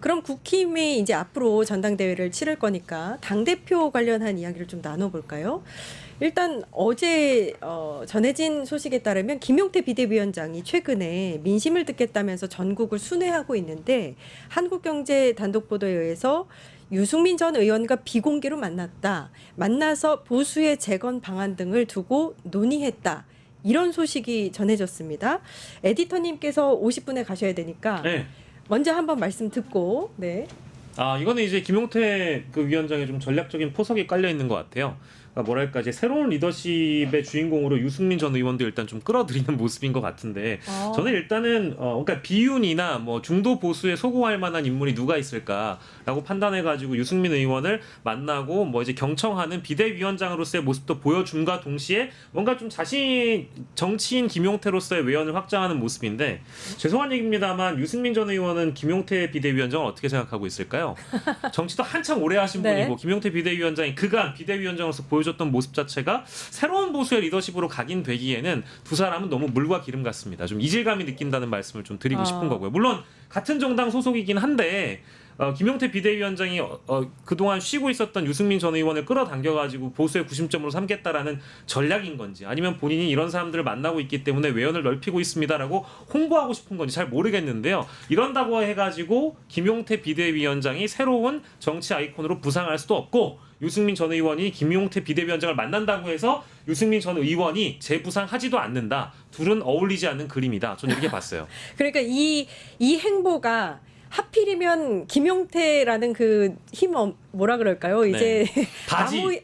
그럼 국힘이 이제 앞으로 전당대회를 치를 거니까 당대표 관련한 이야기를 좀 나눠볼까요? 일단 어제 전해진 소식에 따르면 김용태 비대위원장이 최근에 민심을 듣겠다면서 전국을 순회하고 있는데 한국경제 단독 보도에 의해서 유승민 전 의원과 비공개로 만났다. 만나서 보수의 재건 방안 등을 두고 논의했다. 이런 소식이 전해졌습니다. 에디터님께서 50분에 가셔야 되니까 네. 먼저 한번 말씀 듣고 네. 이거는 이제 김용태 그 위원장의 좀 전략적인 포석이 깔려 있는 것 같아요. 그러니까 뭐랄까 이제 새로운 리더십의 주인공으로 유승민 전 의원도 일단 좀 끌어들이는 모습인 것 같은데 저는 일단은 그러니까 비윤이나 뭐 중도 보수에 소구할 만한 인물이 누가 있을까라고 판단해가지고 유승민 의원을 만나고 뭐 이제 경청하는 비대위원장으로서의 모습도 보여줌과 동시에 뭔가 좀 자신 정치인 김용태로서의 외연을 확장하는 모습인데 죄송한 얘기입니다만 유승민 전 의원은 김용태 비대위원장을 어떻게 생각하고 있을까요? 정치도 한참 오래 하신 네. 분이고 김용태 비대위원장이 그간 비대위원장으로서 보여줬던 모습 자체가 새로운 보수의 리더십으로 각인되기에는 두 사람은 너무 물과 기름 같습니다. 좀 이질감이 느낀다는 말씀을 좀 드리고 싶은 거고요. 물론 같은 정당 소속이긴 한데 김용태 비대위원장이 그동안 쉬고 있었던 유승민 전 의원을 끌어당겨가지고 보수의 구심점으로 삼겠다라는 전략인 건지 아니면 본인이 이런 사람들을 만나고 있기 때문에 외연을 넓히고 있습니다라고 홍보하고 싶은 건지 잘 모르겠는데요. 이런다고 해가지고 김용태 비대위원장이 새로운 정치 아이콘으로 부상할 수도 없고 유승민 전 의원이 김용태 비대위원장을 만난다고 해서 유승민 전 의원이 재부상하지도 않는다. 둘은 어울리지 않는 그림이다. 저는 이렇게 봤어요. 그러니까 이 행보가 하필이면 김용태라는 그 힘 뭐라 그럴까요? 이제 바지.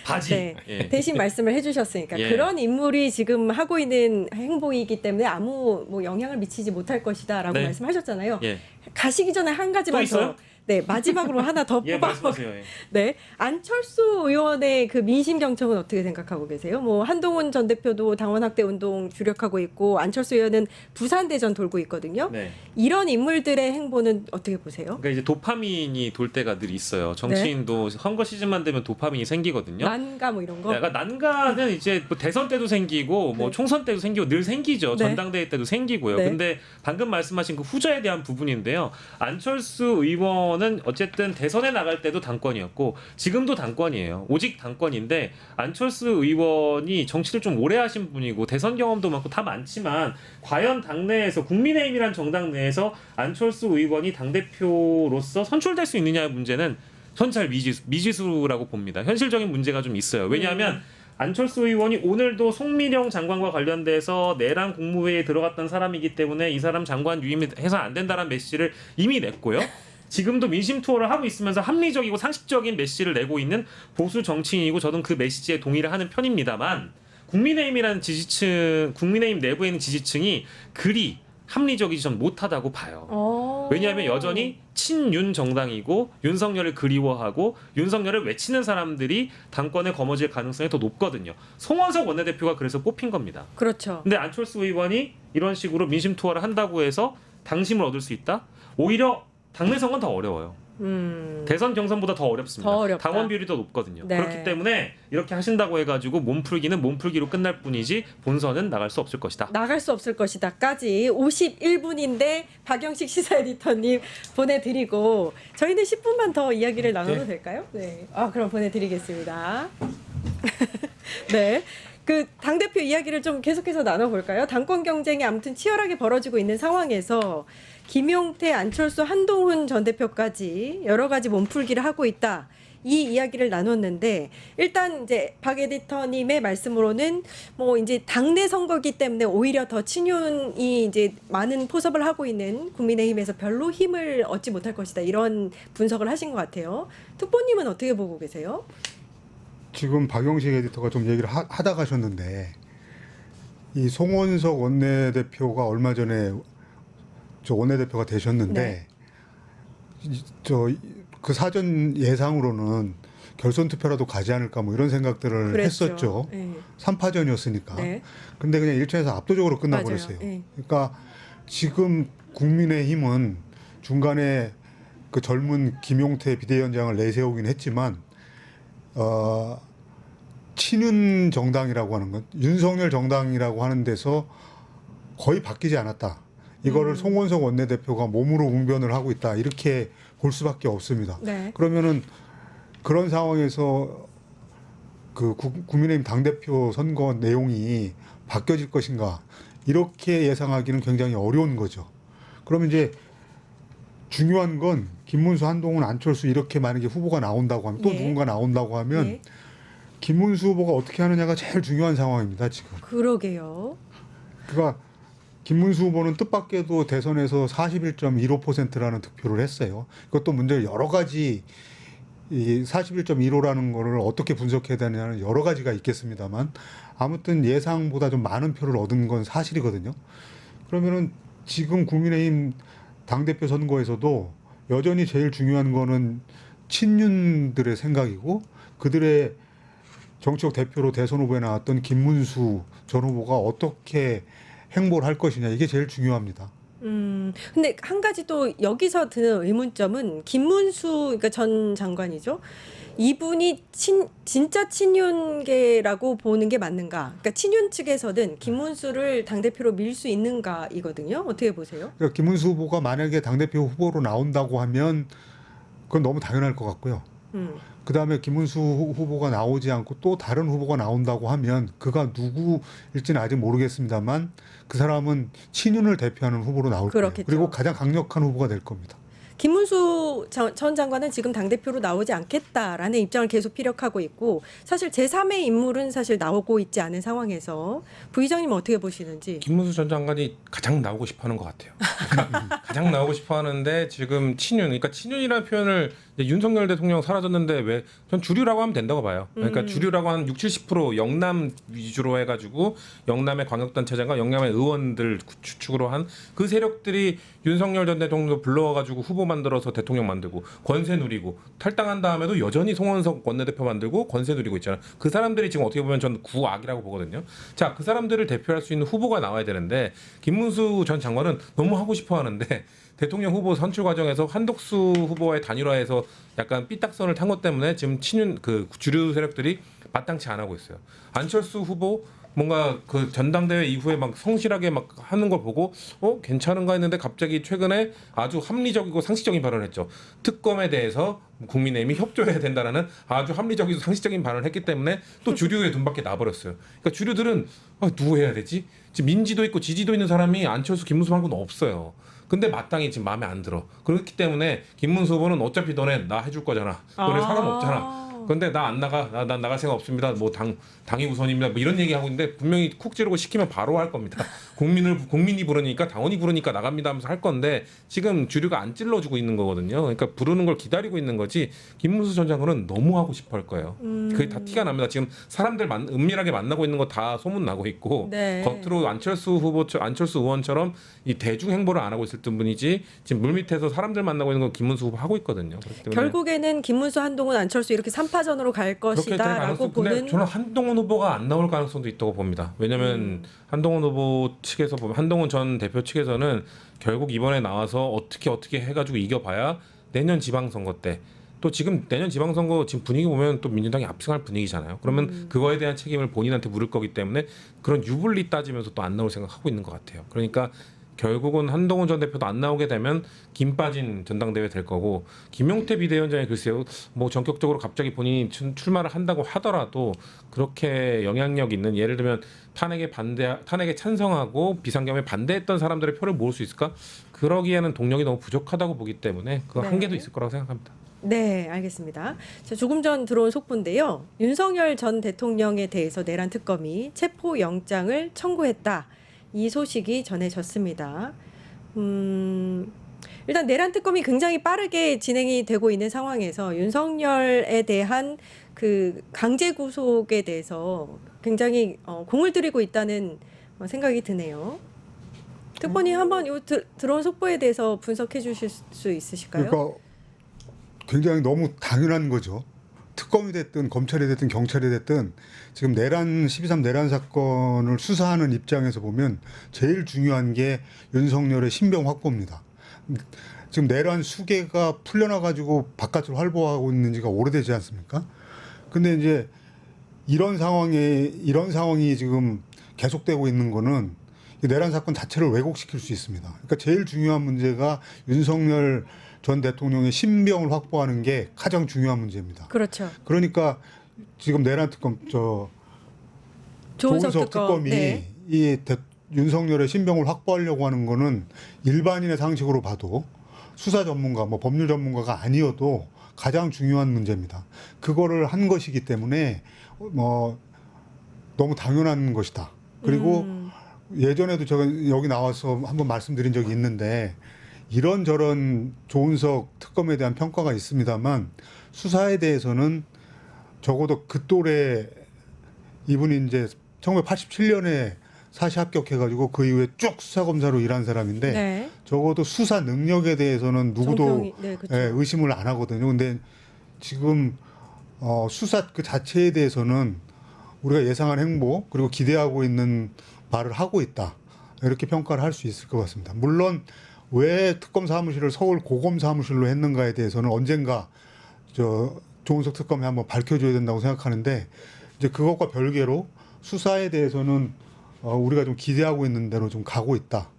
바지. 네. 예. 대신 말씀을 해주셨으니까 예. 그런 인물이 지금 하고 있는 행보이기 때문에 아무 뭐 영향을 미치지 못할 것이다라고 네. 말씀하셨잖아요. 예. 가시기 전에 한 가지만 또 있어요? 네, 마지막으로 하나 더 예, 뽑아. 말씀하세요. 예. 네, 안철수 의원의 그 민심 경청은 어떻게 생각하고 계세요? 뭐 한동훈 전 대표도 당원 확대 운동 주력하고 있고 안철수 의원은 부산 대전 돌고 있거든요. 네. 이런 인물들의 행보는 어떻게 보세요? 그러니까 이제 도파민이 돌 때가 늘 있어요. 정치인도 선거 시즌만 되면 도파민이 생기거든요. 난가 뭐 이런 거? 그러니까 난가는 이제 뭐 대선 때도 생기고 뭐 네. 총선 때도 생기고 늘 생기죠. 네. 전당대회 때도 생기고요. 네. 근데 방금 말씀하신 그 후자에 대한 부분인데요. 안철수 의원은 어쨌든 대선에 나갈 때도 당권이었고 지금도 당권이에요. 오직 당권인데 안철수 의원이 정치를 좀 오래 하신 분이고 대선 경험도 많고 다 많지만 과연 당내에서 국민의힘이란 정당 내에서 안철수 의원이 당대표로서 선출될 수 있느냐의 문제는 전 잘 미지수라고 봅니다. 현실적인 문제가 좀 있어요. 왜냐하면 안철수 의원이 오늘도 송미령 장관과 관련돼서 내란 국무회의에 들어갔던 사람이기 때문에 이 사람 장관 유임해서 안 된다는 메시지를 이미 냈고요. 지금도 민심 투어를 하고 있으면서 합리적이고 상식적인 메시지를 내고 있는 보수 정치인이고 저는 그 메시지에 동의를 하는 편입니다만 국민의힘이라는 지지층, 국민의힘 내부에 있는 지지층이 그리 합리적이지 전 못하다고 봐요. 왜냐하면 여전히 친윤 정당이고 윤석열을 그리워하고 윤석열을 외치는 사람들이 당권에 거머쥘 가능성이 더 높거든요. 송원석 원내대표가 그래서 뽑힌 겁니다. 그렇죠. 근데 안철수 의원이 이런 식으로 민심 투어를 한다고 해서 당심을 얻을 수 있다? 오히려 당내 선거는 더 어려워요. 대선 경선보다 더 어렵습니다. 더 어렵다. 당원 비율이 더 높거든요. 네. 그렇기 때문에 이렇게 하신다고 해가지고 몸풀기는 몸풀기로 끝날 뿐이지 본선은 나갈 수 없을 것이다. 나갈 수 없을 것이다까지 51분인데 박영식 시사 에디터님 보내드리고 저희는 10분만 더 이야기를 나눠도 될까요? 네. 그럼 보내드리겠습니다. 네. 그 당대표 이야기를 좀 계속해서 나눠볼까요? 당권 경쟁이 아무튼 치열하게 벌어지고 있는 상황에서 김용태, 안철수, 한동훈 전 대표까지 여러 가지 몸풀기를 하고 있다. 이 이야기를 나눴는데 일단 이제 박 에디터님의 말씀으로는 뭐 이제 당내 선거기 때문에 오히려 더 친윤이 이제 많은 포섭을 하고 있는 국민의힘에서 별로 힘을 얻지 못할 것이다. 이런 분석을 하신 것 같아요. 특보님은 어떻게 보고 계세요? 지금 박영식 에디터가 좀 얘기를 하다 가셨는데 이 송원석 원내대표가 얼마 전에 저 원내대표가 되셨는데 저 그 사전 예상으로는 결선 투표라도 가지 않을까 뭐 이런 생각들을 그랬죠. 했었죠. 네. 3파전이었으니까. 네. 근데 그냥 1차에서 압도적으로 끝나버렸어요. 네. 그러니까 지금 국민의힘은 중간에 그 젊은 김용태 비대위원장을 내세우긴 했지만 친윤 정당이라고 하는 건 윤석열 정당이라고 하는 데서 거의 바뀌지 않았다. 이거를 송원석 원내대표가 몸으로 웅변을 하고 있다 이렇게 볼 수밖에 없습니다. 네. 그러면은 그런 상황에서 그 국민의힘 당대표 선거 내용이 바뀌어질 것인가 이렇게 예상하기는 굉장히 어려운 거죠. 그러면 이제 중요한 건 김문수, 한동훈, 안철수 이렇게 만약에 후보가 나온다고 하면 또 예. 누군가 나온다고 하면 예. 김문수 후보가 어떻게 하느냐가 제일 중요한 상황입니다. 지금. 그러게요. 그러니까 김문수 후보는 뜻밖에도 대선에서 41.15%라는 득표를 했어요. 그것도 문제 여러 가지 이 41.15라는 거를 어떻게 분석해야 되느냐는 여러 가지가 있겠습니다만 아무튼 예상보다 좀 많은 표를 얻은 건 사실이거든요. 그러면은 지금 국민의힘 당대표 선거에서도 여전히 제일 중요한 거는 친윤들의 생각이고 그들의 정치적 대표로 대선 후보에 나왔던 김문수 전 후보가 어떻게 행보를 할 것이냐 이게 제일 중요합니다. 근데 한 가지 또 여기서 드는 의문점은 김문수 그러니까 전 장관이죠. 이분이 진짜 친윤계라고 보는 게 맞는가? 그러니까 친윤 측에서는 김문수를 당대표로 밀 수 있는가이거든요. 어떻게 보세요? 그러니까 김문수 후보가 만약에 당대표 후보로 나온다고 하면 그건 너무 당연할 것 같고요. 그다음에 김문수 후보가 나오지 않고 또 다른 후보가 나온다고 하면 그가 누구일지는 아직 모르겠습니다만 그 사람은 친윤을 대표하는 후보로 나올 거예요. 그렇겠죠. 그리고 가장 강력한 후보가 될 겁니다. 김문수 전 장관은 지금 당대표로 나오지 않겠다라는 입장을 계속 피력하고 있고 사실 제3의 인물은 사실 나오고 있지 않은 상황에서 부의장님 어떻게 보시는지. 김문수 전 장관이 가장 나오고 싶어하는 것 같아요. 그러니까 가장 나오고 싶어하는데 지금 친윤, 그러니까 친윤이라는 표현을 이제 윤석열 대통령 사라졌는데 왜 전 주류라고 하면 된다고 봐요. 그러니까 주류라고 한 60-70% 영남 위주로 해가지고 영남의 광역단체장과 영남의 의원들 추측으로 한 그 세력들이 윤석열 전 대통령도 불러와가지고 후보 만들어서 대통령 만들고 권세 누리고 탈당한 다음에도 여전히 송원석 원내대표 만들고 권세 누리고 있잖아요. 그 사람들이 지금 어떻게 보면 전 구악이라고 보거든요. 자, 그 사람들을 대표할 수 있는 후보가 나와야 되는데 김문수 전 장관은 너무 하고 싶어 하는데 대통령 후보 선출 과정에서 한덕수 후보와의 단일화에서 약간 삐딱선을 탄 것 때문에 지금 친윤 그 주류 세력들이 마땅치 안 하고 있어요. 안철수 후보 뭔가 그 전당대회 이후에 막 성실하게 막 하는 걸 보고 괜찮은가 했는데 갑자기 최근에 아주 합리적이고 상식적인 발언을 했죠. 특검에 대해서 국민의힘이 협조해야 된다라는 아주 합리적이고 상식적인 발언을 했기 때문에 또 주류의 눈밖에 나버렸어요. 그러니까 주류들은 누구 해야 되지? 지금 민지도 있고 지지도 있는 사람이 안철수, 김문수 말고는 없어요. 근데 마땅히 지금 마음에 안 들어. 그렇기 때문에 김문수 후보는 어차피 너네 나 해줄 거잖아. 너네 사람 없잖아. 근데 나 안 나가. 나 나갈 생각 없습니다. 뭐 당이 우선입니다. 뭐 이런 얘기 하고 있는데 분명히 쿡 지르고 시키면 바로 할 겁니다. 국민이 부르니까 당원이 부르니까 나갑니다 하면서 할 건데 지금 주류가 안 찔러주고 있는 거거든요. 그러니까 부르는 걸 기다리고 있는 거지. 김문수 전 장관은 너무 하고 싶어 할 거예요. 그게 다 티가 납니다. 지금 사람들 은밀하게 만나고 있는 거 다 소문 나고 있고 네. 겉으로 안철수 의원처럼 이 대중 행보를 안 하고 있을 뿐이지 지금 물밑에서 사람들 만나고 있는 거 김문수 후보 하고 있거든요. 그렇기 때문에 결국에는 김문수, 한동훈, 안철수 이렇게 3파전으로 갈 그렇게 될 것이다라고 가능성. 보는. 근데 저는 한동훈 후보가 안 나올 가능성도 있다고 봅니다. 왜냐하면 한동훈 후보 측에서 보면 한동훈 전 대표 측에서는 결국 이번에 나와서 어떻게 해가지고 이겨봐야 내년 지방선거 때. 또 지금 내년 지방선거 지금 분위기 보면 또 민주당이 압승할 분위기잖아요. 그러면 그거에 대한 책임을 본인한테 물을 거기 때문에 그런 유불리 따지면서 또 안 나올 생각하고 있는 것 같아요. 그러니까 결국은 한동훈 전 대표도 안 나오게 되면 김 빠진 전당대회 될 거고 김용태 비대위원장이 글쎄요 뭐 전격적으로 갑자기 본인이 출마를 한다고 하더라도 그렇게 영향력 있는 예를 들면 탄핵에 찬성하고 비상경에 반대했던 사람들의 표를 모을 수 있을까? 그러기에는 동력이 너무 부족하다고 보기 때문에 그 네. 한계도 있을 거라고 생각합니다. 네, 알겠습니다. 자, 조금 전 들어온 속보인데요. 윤석열 전 대통령에 대해서 내란 특검이 체포 영장을 청구했다. 이 소식이 전해졌습니다. 일단 내란 특검이 굉장히 빠르게 진행이 되고 있는 상황에서 윤석열에 대한 그 강제 구속에 대해서 굉장히 공을 들이고 있다는 생각이 드네요. 특보님 한번 요 들어온 속보에 대해서 분석해 주실 수 있으실까요? 그러니까 굉장히 너무 당연한 거죠. 특검이 됐든 검찰이 됐든 경찰이 됐든 지금 12.3 내란 사건을 수사하는 입장에서 보면 제일 중요한 게 윤석열의 신병 확보입니다. 지금 내란 수개가 풀려나가지고 바깥으로 활보하고 있는 지가 오래되지 않습니까? 근데 이제 이런 상황이 지금 계속되고 있는 거는 이 내란 사건 자체를 왜곡시킬 수 있습니다. 그러니까 제일 중요한 문제가 윤석열 전 대통령의 신병을 확보하는 게 가장 중요한 문제입니다. 그렇죠. 그러니까 지금 내란 특검 조은석 특검이 네. 윤석열의 신병을 확보하려고 하는 거는 일반인의 상식으로 봐도 수사 전문가, 뭐 법률 전문가가 아니어도 가장 중요한 문제입니다. 그거를 한 것이기 때문에 너무 당연한 것이다. 그리고 예전에도 제가 여기 나와서 한번 말씀드린 적이 있는데 이런저런 조은석 특검에 대한 평가가 있습니다만 수사에 대해서는 적어도 그 또래 이분이 이제 1987년에 사시 합격해가지고 그 이후에 쭉 수사검사로 일한 사람인데 네. 적어도 수사 능력에 대해서는 누구도 네, 그렇죠. 의심을 안 하거든요. 근데 지금 수사 그 자체에 대해서는 우리가 예상한 행보 그리고 기대하고 있는 바를 하고 있다. 이렇게 평가를 할 수 있을 것 같습니다. 물론 왜 특검 사무실을 서울 고검 사무실로 했는가에 대해서는 언젠가 조은석 특검이 한번 밝혀줘야 된다고 생각하는데 이제 그것과 별개로 수사에 대해서는 우리가 좀 기대하고 있는 대로 좀 가고 있다.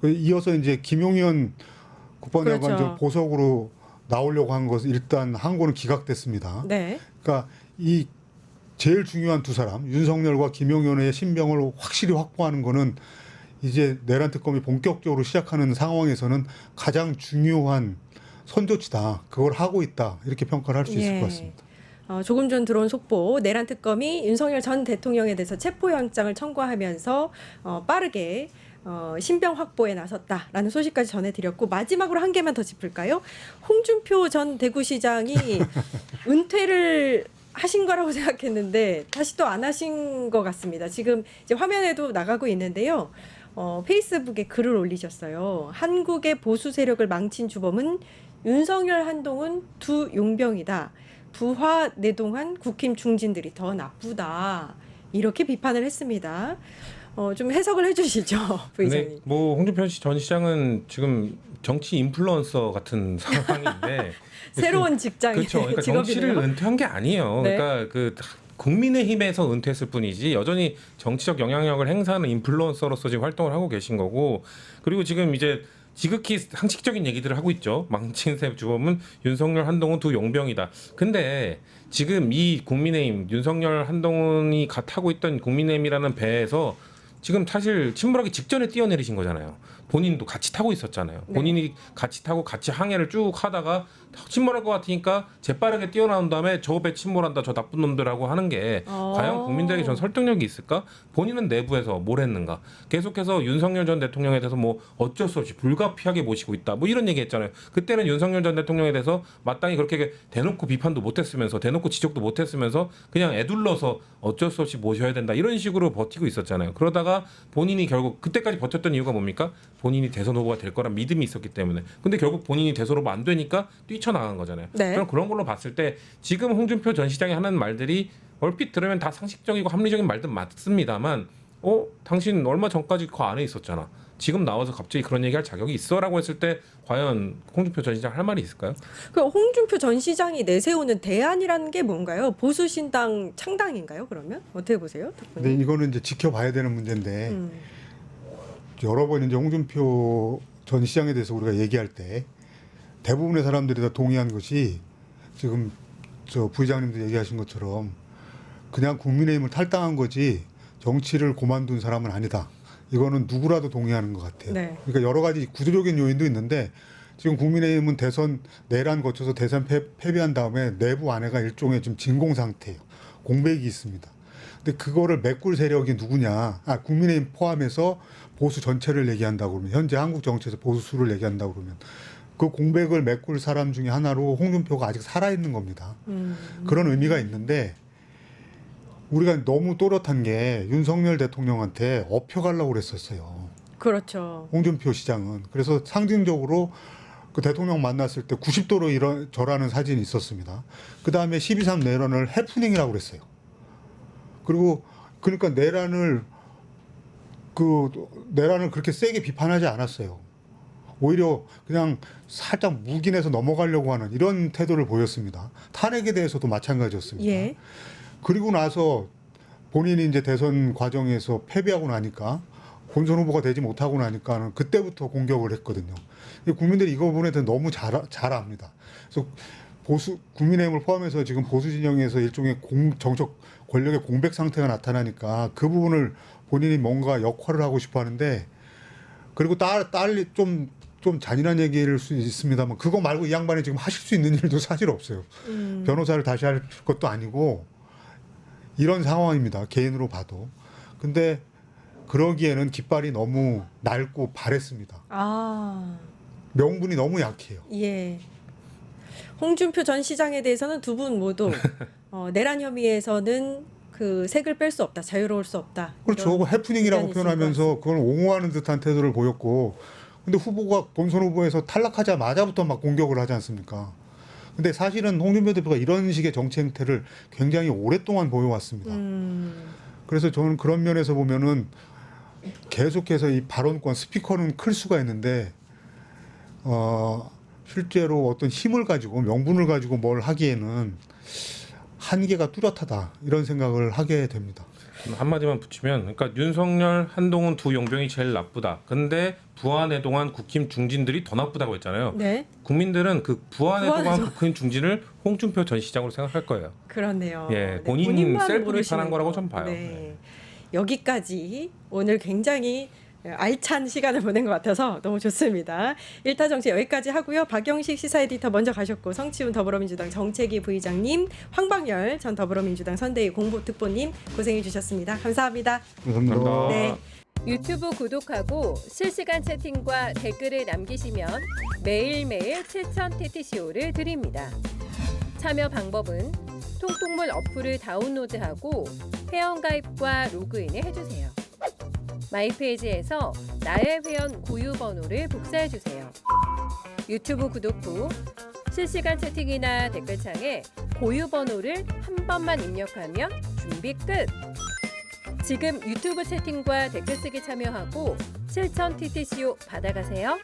이어서 이제 김용현 국방장관 그렇죠. 보석으로 나오려고 한 것은 일단 항고는 기각됐습니다. 네. 그러니까 이 제일 중요한 두 사람 윤석열과 김용현의 신병을 확실히 확보하는 거는 이제 내란 특검이 본격적으로 시작하는 상황에서는 가장 중요한 선조치다. 그걸 하고 있다. 이렇게 평가를 할 수 있을 것 같습니다. 조금 전 들어온 속보 내란 특검이 윤석열 전 대통령에 대해서 체포영장을 청구하면서 빠르게 신병 확보에 나섰다라는 소식까지 전해드렸고 마지막으로 한 개만 더 짚을까요? 홍준표 전 대구시장이 은퇴를 하신 거라고 생각했는데 다시 또 안 하신 것 같습니다. 지금 이제 화면에도 나가고 있는데요. 페이스북에 글을 올리셨어요. 한국의 보수 세력을 망친 주범은 윤석열, 한동훈 두 용병이다. 부하 내동한 국힘 중진들이 더 나쁘다. 이렇게 비판을 했습니다. 좀 해석을 해주시죠, 부의장님. 근데 뭐 홍준표 전 시장은 지금 정치 인플루언서 같은 상황인데 새로운 직장의 그렇죠. 그러니까 정치를 직업이네요. 은퇴한 게 아니에요. 네. 그러니까 그 국민의힘에서 은퇴했을 뿐이지 여전히 정치적 영향력을 행사하는 인플루언서로서 지금 활동을 하고 계신 거고 그리고 지금 이제 지극히 상식적인 얘기들을 하고 있죠. 망친 새 주범은 윤석열, 한동훈 두 용병이다. 근데 지금 이 국민의힘 윤석열, 한동훈이 타고 있던 국민의힘이라는 배에서 지금 사실 침몰하기 직전에 뛰어내리신 거잖아요. 본인도 같이 타고 있었잖아요. 네. 본인이 같이 타고 같이 항해를 쭉 하다가 침몰할 것 같으니까 재빠르게 뛰어나온 다음에 저 배 침몰한다 저 나쁜 놈들하고 하는 게 과연 국민들에게 전 설득력이 있을까? 본인은 내부에서 뭘 했는가? 계속해서 윤석열 전 대통령에 대해서 뭐 어쩔 수 없이 불가피하게 모시고 있다. 뭐 이런 얘기 했잖아요. 그때는 윤석열 전 대통령에 대해서 마땅히 그렇게 대놓고 비판도 못했으면서 대놓고 지적도 못했으면서 그냥 애둘러서 어쩔 수 없이 모셔야 된다. 이런 식으로 버티고 있었잖아요. 그러다가 본인이 결국 그때까지 버텼던 이유가 뭡니까? 본인이 대선 후보가 될 거란 믿음이 있었기 때문에. 근데 결국 본인이 대선 후보 안 되니까 뛰쳐나간 거잖아요. 네. 그럼 그런 걸로 봤을 때 지금 홍준표 전 시장이 하는 말들이 얼핏 들으면 다 상식적이고 합리적인 말들 맞습니다만 당신 얼마 전까지 그 안에 있었잖아. 지금 나와서 갑자기 그런 얘기할 자격이 있어라고 했을 때 과연 홍준표 전 시장 할 말이 있을까요? 그 홍준표 전 시장이 내세우는 대안이라는 게 뭔가요? 보수신당 창당인가요? 그러면 어떻게 보세요? 근데 이거는 이제 지켜봐야 되는 문제인데 여러 번 이제 홍준표 전 시장에 대해서 우리가 얘기할 때 대부분의 사람들이 다 동의한 것이 지금 부의장님도 얘기하신 것처럼 그냥 국민의힘을 탈당한 거지 정치를 그만둔 사람은 아니다. 이거는 누구라도 동의하는 것 같아요. 네. 그러니까 여러 가지 구조적인 요인도 있는데 지금 국민의힘은 대선 내란 거쳐서 대선 패배한 다음에 내부 안에가 일종의 좀 진공 상태예요. 공백이 있습니다. 근데 그거를 메꿀 세력이 누구냐? 국민의힘 포함해서 보수 전체를 얘기한다고 그러면 현재 한국 정치에서 보수수를 얘기한다고 그러면 그 공백을 메꿀 사람 중에 하나로 홍준표가 아직 살아있는 겁니다. 그런 의미가 있는데 우리가 너무 또렷한 게 윤석열 대통령한테 업혀가려고 그랬었어요. 그렇죠. 홍준표 시장은. 그래서 상징적으로 그 대통령 만났을 때 90도로 절하는 사진이 있었습니다. 그 다음에 12.3 내란을 해프닝이라고 그랬어요. 그리고 그러니까 내란을 그렇게 세게 비판하지 않았어요. 오히려 그냥 살짝 묵인해서 넘어가려고 하는 이런 태도를 보였습니다. 탄핵에 대해서도 마찬가지였습니다. 그리고 나서 본인이 이제 대선 과정에서 패배하고 나니까 본선 후보가 되지 못하고 나니까 그때부터 공격을 했거든요. 국민들이 이거 부분에 대해서 너무 잘 압니다. 그래서 국민의힘을 포함해서 지금 보수 진영에서 일종의 정적 권력의 공백 상태가 나타나니까 그 부분을 본인이 뭔가 역할을 하고 싶어 하는데, 그리고 딸이 좀 잔인한 얘기일 수 있습니다만 그거 말고 이 양반이 지금 하실 수 있는 일도 사실 없어요. 변호사를 다시 할 것도 아니고 이런 상황입니다. 개인으로 봐도. 근데 그러기에는 깃발이 너무 낡고 바랬습니다. 아, 명분이 너무 약해요. 예. 홍준표 전 시장에 대해서는 두 분 모두 내란 혐의에서는 그 색을 뺄 수 없다, 자유로울 수 없다. 그렇죠. 이런 해프닝이라고 의견이 있을 표현하면서 것 그걸 옹호하는 듯한 태도를 보였고, 근데 후보가 본선 후보에서 탈락하자마자부터 막 공격을 하지 않습니까? 근데 사실은 홍준표 대표가 이런 식의 정치 행태를 굉장히 오랫동안 보여왔습니다. 그래서 저는 그런 면에서 보면은 계속해서 이 발언권 스피커는 클 수가 있는데 실제로 어떤 힘을 가지고 명분을 가지고 뭘 하기에는 한계가 뚜렷하다, 이런 생각을 하게 됩니다. 한마디만 붙이면, 그러니까 윤석열, 한동훈 두 용병이 제일 나쁘다. 근데 부안해동한 국힘 중진들이 더 나쁘다고 했잖아요. 네, 국민들은 그 부안해동한 국힘 중진을 홍준표 전 시장으로 생각할 거예요. 그렇네요. 예, 네, 본인 본인만 셀프비 모르시는 판한 거라고 거. 좀 봐요. 네. 네. 여기까지 오늘 굉장히 알찬 시간을 보낸 것 같아서 너무 좋습니다. 1타 정치 여기까지 하고요. 박영식 시사 에디터 먼저 가셨고, 성치훈 더불어민주당 정책위 부의장님, 황방열 전 더불어민주당 선대위 공보특보님 고생해 주셨습니다. 감사합니다. 감사합니다. 네. 유튜브 구독하고 실시간 채팅과 댓글을 남기시면 매일매일 7천 TTCO를 드립니다. 참여 방법은 통통물 어플을 다운로드하고 회원가입과 로그인을 해주세요. 마이페이지에서 나의 회원 고유 번호를 복사해주세요. 유튜브 구독 후 실시간 채팅이나 댓글창에 고유 번호를 한 번만 입력하면 준비 끝! 지금 유튜브 채팅과 댓글 쓰기 참여하고 실천 TTCO 받아가세요.